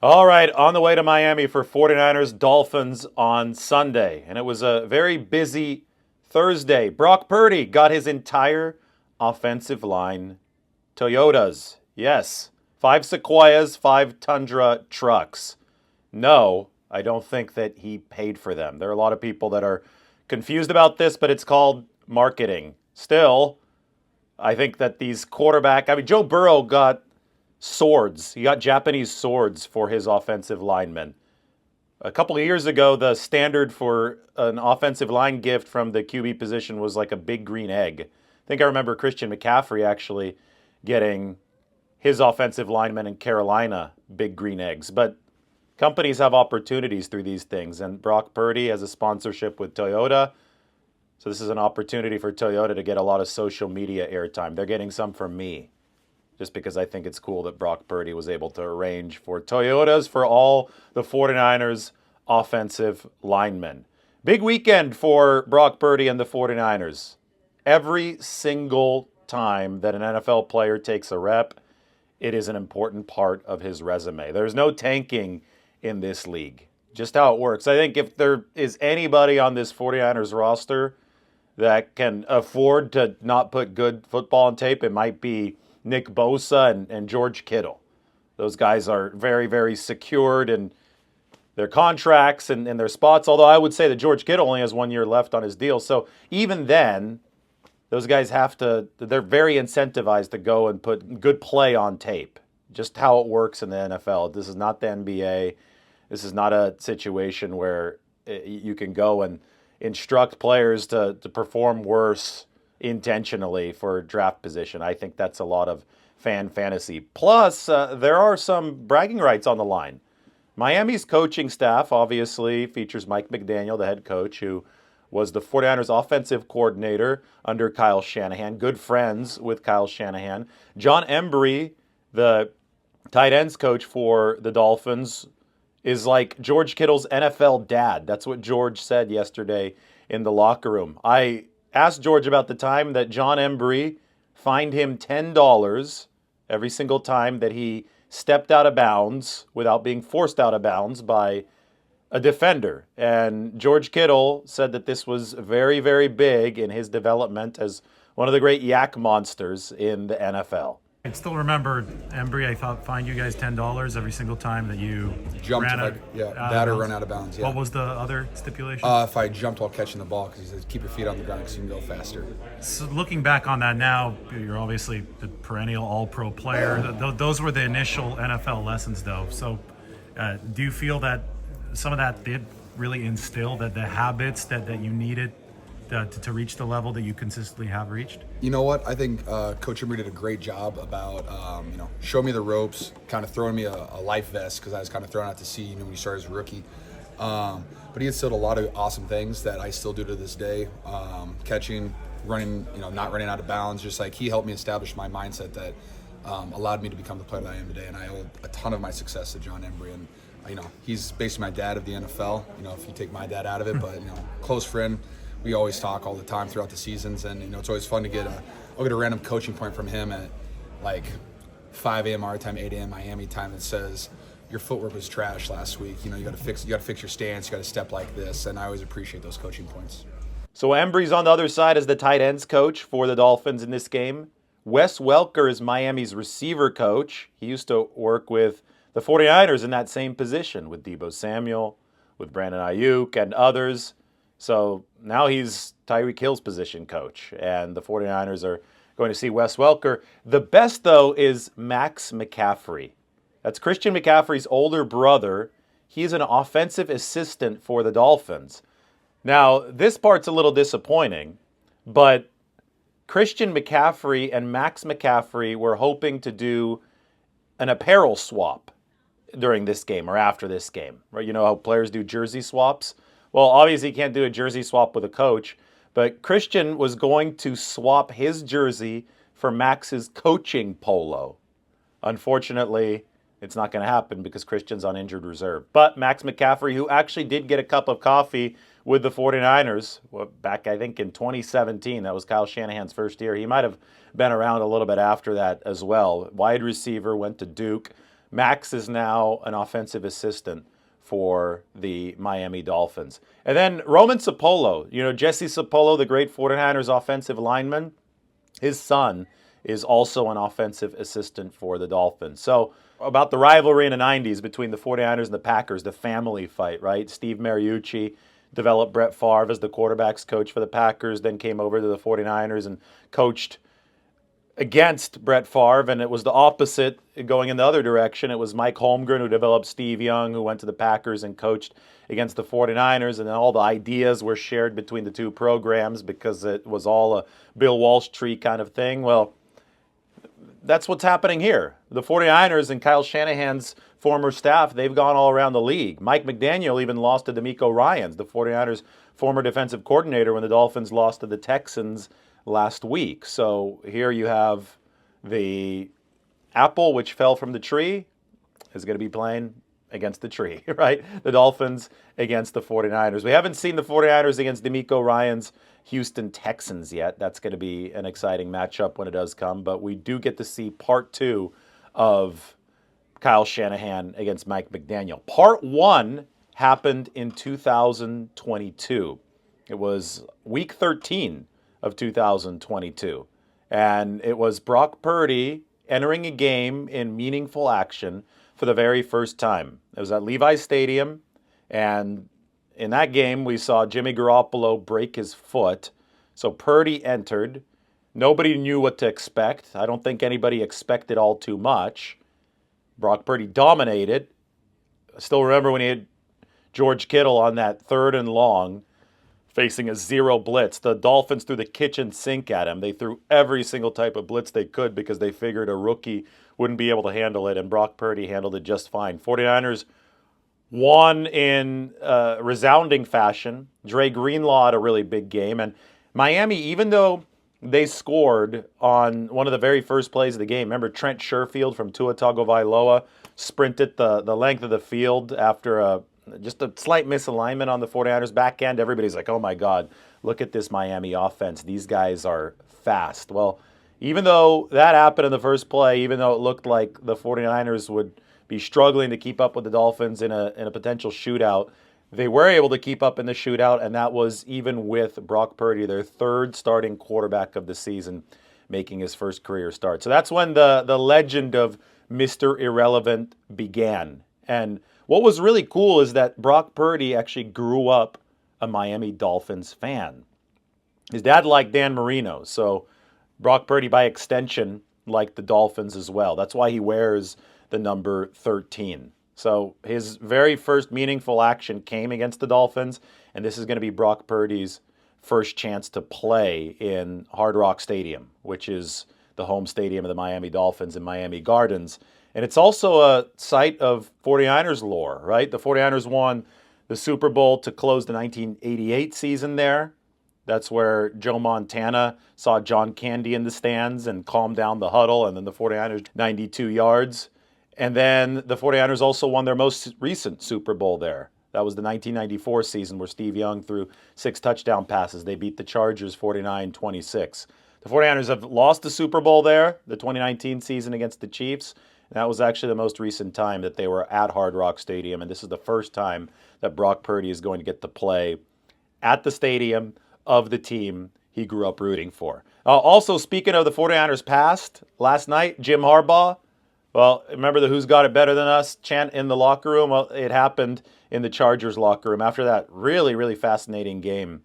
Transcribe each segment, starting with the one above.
All right, on the way to Miami for 49ers Dolphins on Sunday. And it was a very busy Thursday. Brock Purdy got his entire offensive line Toyotas. Yes, 5 Sequoias, 5 Tundra trucks. No, I don't think that he paid for them. There are a lot of people that are confused about this, but it's called marketing. Still, I think that Joe Burrow got swords. He got Japanese swords for his offensive linemen. A couple of years ago, the standard for an offensive line gift from the QB position was like a big green egg. I think I remember Christian McCaffrey actually getting his offensive linemen in Carolina big green eggs. But companies have opportunities through these things, and Brock Purdy has a sponsorship with Toyota. So this is an opportunity for Toyota to get a lot of social media airtime. They're getting some from me, just because I think it's cool that Brock Purdy was able to arrange for Toyotas for all the 49ers offensive linemen. Big weekend for Brock Purdy and the 49ers. Every single time that an NFL player takes a rep, it is an important part of his resume. There's no tanking in this league. Just how it works. I think if there is anybody on this 49ers roster that can afford to not put good football on tape, it might be Nick Bosa and George Kittle. Those guys are very, very secured in their contracts and their spots, although I would say that George Kittle only has 1 year left on his deal. So even then, those guys they're very incentivized to go and put good play on tape. Just how it works in the NFL. This is not the NBA. This is not a situation where you can go and instruct players to perform worse intentionally for draft position. I think that's a lot of fan fantasy. Plus, there are some bragging rights on the line. Miami's coaching staff obviously features Mike McDaniel, the head coach, who was the 49ers offensive coordinator under Kyle Shanahan, good friends with Kyle Shanahan. John Embry, the tight ends coach for the Dolphins, is like George Kittle's NFL dad. That's what George said yesterday in the locker room. I asked George about the time that John Embry fined him $10 every single time that he stepped out of bounds without being forced out of bounds by a defender. And George Kittle said that this was very, very big in his development as one of the great yak monsters in the NFL. I still remember Embry. I thought fined you guys $10 every single time that you jumped. ran That or run out of bounds. Yeah. What was the other stipulation? If I jumped while catching the ball, because he says keep your feet on the ground because you can go faster. So looking back on that now, you're obviously the perennial All-Pro player. Those were the initial NFL lessons, though. So do you feel that some of that did really instill the habits that you needed to reach the level that you consistently have reached? You know what? I think Coach Embry did a great job about, show me the ropes, kind of throwing me a life vest because I was kind of thrown out to sea, when you started as a rookie. But he instilled a lot of awesome things that I still do to this day. Catching, running, not running out of bounds. Just like he helped me establish my mindset that allowed me to become the player that I am today. And I owe a ton of my success to John Embry. And, he's basically my dad of the NFL, if you take my dad out of it. But, close friend. We always talk all the time throughout the seasons, and it's always fun to get a random coaching point from him at like 5 a.m. our time, 8 a.m. Miami time that says your footwork was trash last week. You got to fix your stance. You got to step like this, and I always appreciate those coaching points. So Embry's on the other side as the tight ends coach for the Dolphins in this game. Wes Welker is Miami's receiver coach. He used to work with the 49ers in that same position with Deebo Samuel, with Brandon Ayuk, and others. So now he's Tyreek Hill's position coach, and the 49ers are going to see Wes Welker. The best, though, is Max McCaffrey. That's Christian McCaffrey's older brother. He's an offensive assistant for the Dolphins. Now, this part's a little disappointing, but Christian McCaffrey and Max McCaffrey were hoping to do an apparel swap during this game or after this game. Right? You know how players do jersey swaps? Well, obviously, you can't do a jersey swap with a coach, but Christian was going to swap his jersey for Max's coaching polo. Unfortunately, it's not going to happen because Christian's on injured reserve. But Max McCaffrey, who actually did get a cup of coffee with the 49ers back, I think, in 2017, that was Kyle Shanahan's first year. He might have been around a little bit after that as well. Wide receiver, went to Duke. Max is now an offensive assistant for the Miami Dolphins. And then Roman Sapolo, Jesse Sapolo, the great 49ers offensive lineman, his son is also an offensive assistant for the Dolphins. So about the rivalry in the 90s between the 49ers and the Packers, the family fight, right? Steve Mariucci developed Brett Favre as the quarterback's coach for the Packers, then came over to the 49ers and coached against Brett Favre, and it was the opposite going in the other direction. It was Mike Holmgren who developed Steve Young, who went to the Packers and coached against the 49ers, and then all the ideas were shared between the two programs because it was all a Bill Walsh tree kind of thing. Well, that's what's happening here. The 49ers and Kyle Shanahan's former staff, they've gone all around the league. Mike McDaniel even lost to DeMeco Ryans, the 49ers' former defensive coordinator, when the Dolphins lost to the Texans last week. So here you have the apple which fell from the tree is going to be playing against the tree, right? The Dolphins against the 49ers. We haven't seen the 49ers against DeMeco Ryans' Houston Texans yet. That's going to be an exciting matchup when it does come, but we do get to see part 2 of Kyle Shanahan against Mike McDaniel. Part 1 happened in 2022. It was week 13 of 2022. And it was Brock Purdy entering a game in meaningful action for the very first time. It was at Levi's Stadium, and in that game we saw Jimmy Garoppolo break his foot. So Purdy entered. Nobody knew what to expect. I don't think anybody expected all too much. Brock Purdy dominated. I still remember when he had George Kittle on that 3rd and long, facing a zero blitz. The Dolphins threw the kitchen sink at him. They threw every single type of blitz they could because they figured a rookie wouldn't be able to handle it, and Brock Purdy handled it just fine. 49ers won in resounding fashion. Dre Greenlaw had a really big game, and Miami, even though they scored on one of the very first plays of the game, remember Trent Sherfield from Tua Tagovailoa sprinted the length of the field after just a slight misalignment on the 49ers back end. Everybody's like, oh my God, look at this Miami offense. These guys are fast. Well, even though that happened in the first play, even though it looked like the 49ers would be struggling to keep up with the Dolphins in a potential shootout, they were able to keep up in the shootout, and that was even with Brock Purdy, their 3rd starting quarterback of the season, making his first career start. So that's when the legend of Mr. Irrelevant began. And what was really cool is that Brock Purdy actually grew up a Miami Dolphins fan. His dad liked Dan Marino, so Brock Purdy, by extension, liked the Dolphins as well. That's why he wears the number 13. So his very first meaningful action came against the Dolphins, and this is going to be Brock Purdy's first chance to play in Hard Rock Stadium, which is the home stadium of the Miami Dolphins in Miami Gardens. And it's also a site of 49ers lore, right? The 49ers won the Super Bowl to close the 1988 season there. That's where Joe Montana saw John Candy in the stands and calmed down the huddle, and then the 49ers 92 yards. And then the 49ers also won their most recent Super Bowl there. That was the 1994 season where Steve Young threw 6 touchdown passes. They beat the Chargers 49-26. The 49ers have lost the Super Bowl there, the 2019 season against the Chiefs. That was actually the most recent time that they were at Hard Rock Stadium, and this is the first time that Brock Purdy is going to get to play at the stadium of the team he grew up rooting for. Also, speaking of the 49ers past, last night, Jim Harbaugh, well, remember the "who's got it better than us" chant in the locker room? Well, it happened in the Chargers locker room after that really, really fascinating game,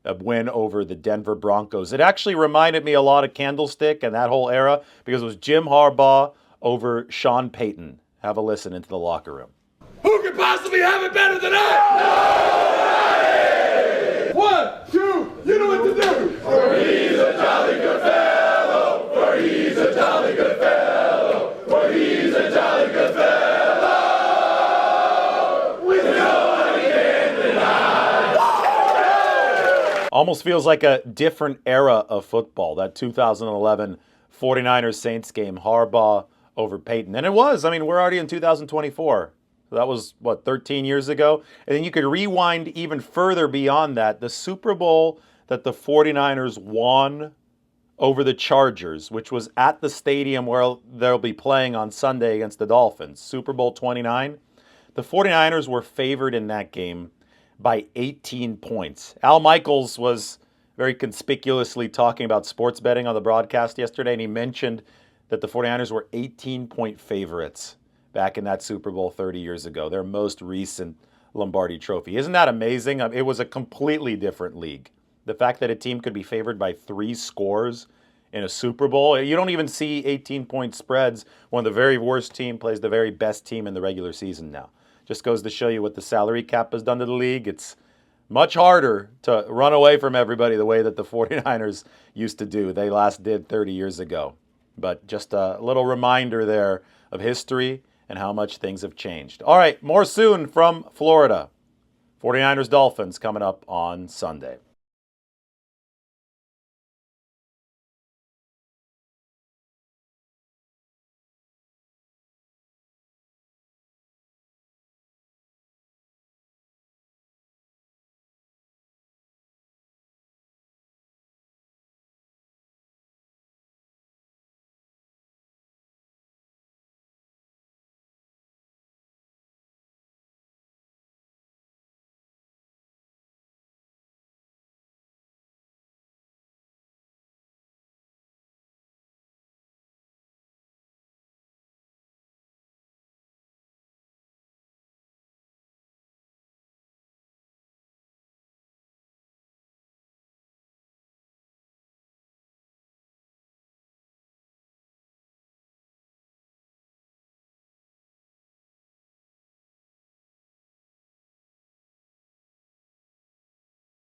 a win over the Denver Broncos. It actually reminded me a lot of Candlestick and that whole era because it was Jim Harbaugh over Sean Payton. Have a listen into the locker room. Who could possibly have it better than us? Nobody! 1, 2, you know what to do! For he's a jolly good fellow! For he's a jolly good fellow! For he's a jolly good fellow! With no one can deny! Almost feels like a different era of football, that 2011 49ers Saints game, Harbaugh over Peyton. And it was. I mean, we're already in 2024. So that was, 13 years ago? And then you could rewind even further beyond that. The Super Bowl that the 49ers won over the Chargers, which was at the stadium where they'll be playing on Sunday against the Dolphins, Super Bowl 29. The 49ers were favored in that game by 18 points. Al Michaels was very conspicuously talking about sports betting on the broadcast yesterday, and he mentioned that the 49ers were 18-point favorites back in that Super Bowl 30 years ago, their most recent Lombardi trophy. Isn't that amazing? It was a completely different league. The fact that a team could be favored by 3 scores in a Super Bowl, you don't even see 18-point spreads when the very worst team plays the very best team in the regular season now. Just goes to show you what the salary cap has done to the league. It's much harder to run away from everybody the way that the 49ers used to do. They last did 30 years ago. But just a little reminder there of history and how much things have changed. All right, more soon from Florida. 49ers Dolphins coming up on Sunday.